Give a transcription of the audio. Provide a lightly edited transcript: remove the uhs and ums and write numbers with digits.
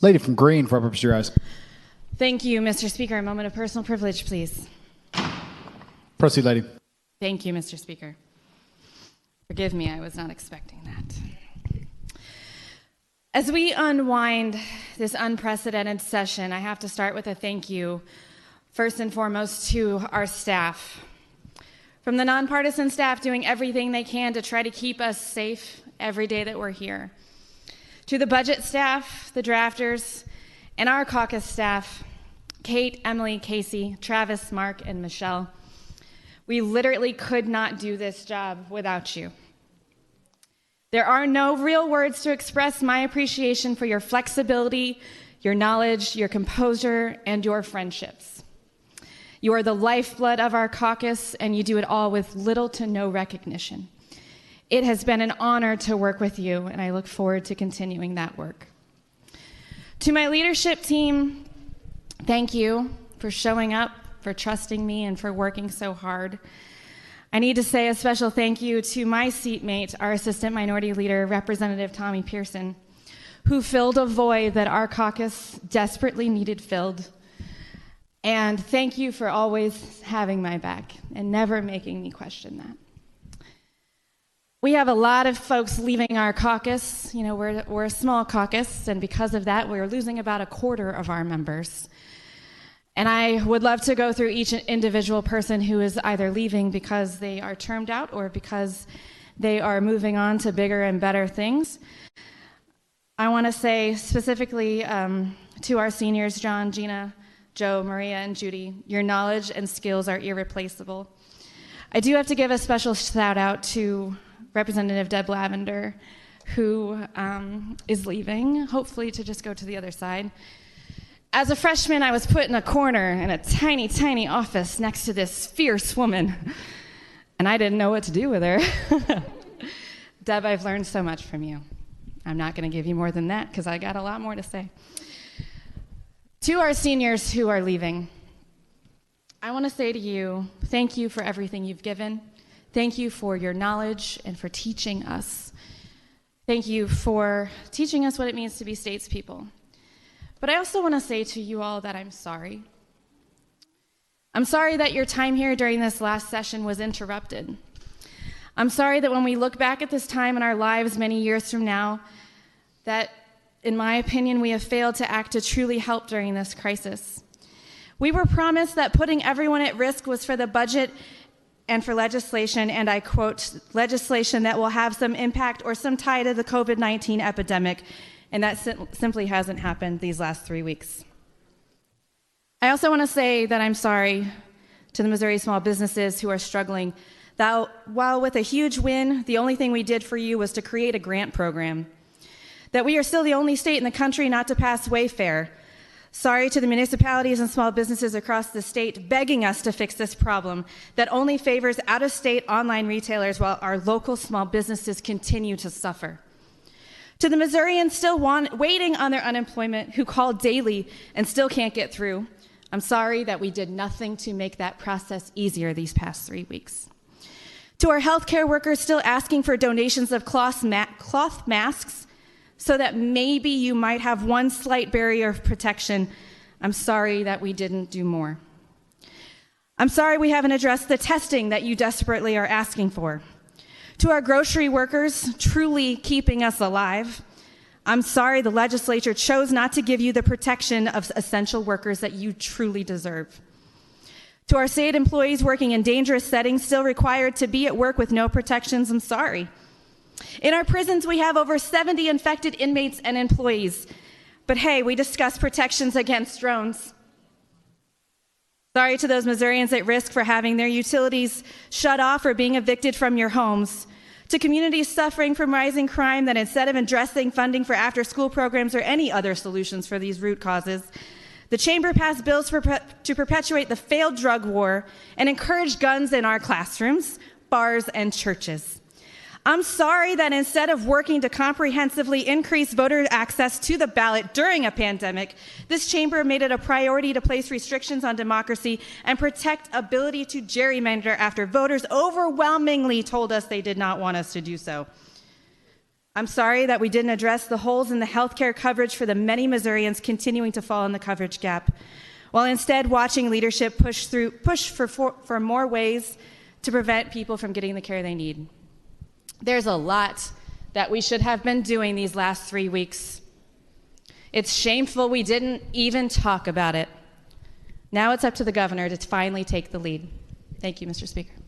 Lady from Green, for purpose of your eyes. Thank you, Mr. Speaker. A moment of personal privilege, please. Proceed, lady. Thank you, Mr. Speaker. Forgive me, I was not expecting that. As we unwind this unprecedented session, I have to start with a thank you, first and foremost, to our staff. From the nonpartisan staff doing everything they can to try to keep us safe every day that we're here, to the budget staff, the drafters, and our caucus staff, Kate, Emily, Casey, Travis, Mark, and Michelle. We literally could not do this job without you. There are no real words to express my appreciation for your flexibility, your knowledge, your composure, and your friendships. You are the lifeblood of our caucus, and you do it all with little to no recognition. It has been an honor to work with you, and I look forward to continuing that work. To my leadership team, thank you for showing up, for trusting me, and for working so hard. I need to say a special thank you to my seatmate, our Assistant Minority Leader, Representative Tommy Pearson, who filled a void that our caucus desperately needed filled. And thank you for always having my back and never making me question that. We have a lot of folks leaving our caucus. You know, we're a small caucus, and because of that, we're losing about a quarter of our members. And I would love to go through each individual person who is either leaving because they are termed out or because they are moving on to bigger and better things. I want to say specifically to our seniors, John, Gina, Joe, Maria, and Judy, your knowledge and skills are irreplaceable. I do have to give a special shout out to Representative Deb Lavender, who is leaving, hopefully to just go to the other side. As a freshman, I was put in a corner in a tiny, tiny office next to this fierce woman, and I didn't know what to do with her. Deb, I've learned so much from you. I'm not going to give you more than that because I got a lot more to say. To our seniors who are leaving, I want to say to you, thank you for everything you've given. Thank you for your knowledge and for teaching us. Thank you for teaching us what it means to be statespeople. But I also want to say to you all that I'm sorry. I'm sorry that your time here during this last session was interrupted. I'm sorry that when we look back at this time in our lives many years from now, that, in my opinion, we have failed to act to truly help during this crisis. We were promised that putting everyone at risk was for the budget and for legislation, and I quote, legislation that will have some impact or some tie to the COVID-19 epidemic, and that simply hasn't happened these last 3 weeks. I also want to say that I'm sorry to the Missouri small businesses who are struggling. That while with a huge win, the only thing we did for you was to create a grant program. That we are still the only state in the country not to pass Wayfair. Sorry to the municipalities and small businesses across the state begging us to fix this problem that only favors out-of-state online retailers while our local small businesses continue to suffer. To the Missourians still waiting on their unemployment who call daily and still can't get through, I'm sorry that we did nothing to make that process easier these past 3 weeks. To our healthcare workers still asking for donations of cloth masks so that maybe you might have one slight barrier of protection, I'm sorry that we didn't do more. I'm sorry we haven't addressed the testing that you desperately are asking for. To our grocery workers, truly keeping us alive, I'm sorry the legislature chose not to give you the protection of essential workers that you truly deserve. To our state employees working in dangerous settings, still required to be at work with no protections, I'm sorry. In our prisons, we have over 70 infected inmates and employees, but hey, we discussed protections against drones. Sorry to those Missourians at risk for having their utilities shut off or being evicted from your homes. To communities suffering from rising crime that instead of addressing funding for after-school programs or any other solutions for these root causes, the Chamber passed bills to perpetuate the failed drug war and encourage guns in our classrooms, bars, and churches. I'm sorry that instead of working to comprehensively increase voter access to the ballot during a pandemic, this chamber made it a priority to place restrictions on democracy and protect ability to gerrymander after voters overwhelmingly told us they did not want us to do so. I'm sorry that we didn't address the holes in the healthcare coverage for the many Missourians continuing to fall in the coverage gap, while instead watching leadership push for more ways to prevent people from getting the care they need. There's a lot that we should have been doing these last 3 weeks. It's shameful we didn't even talk about it. Now it's up to the governor to finally take the lead. Thank you, Mr. Speaker.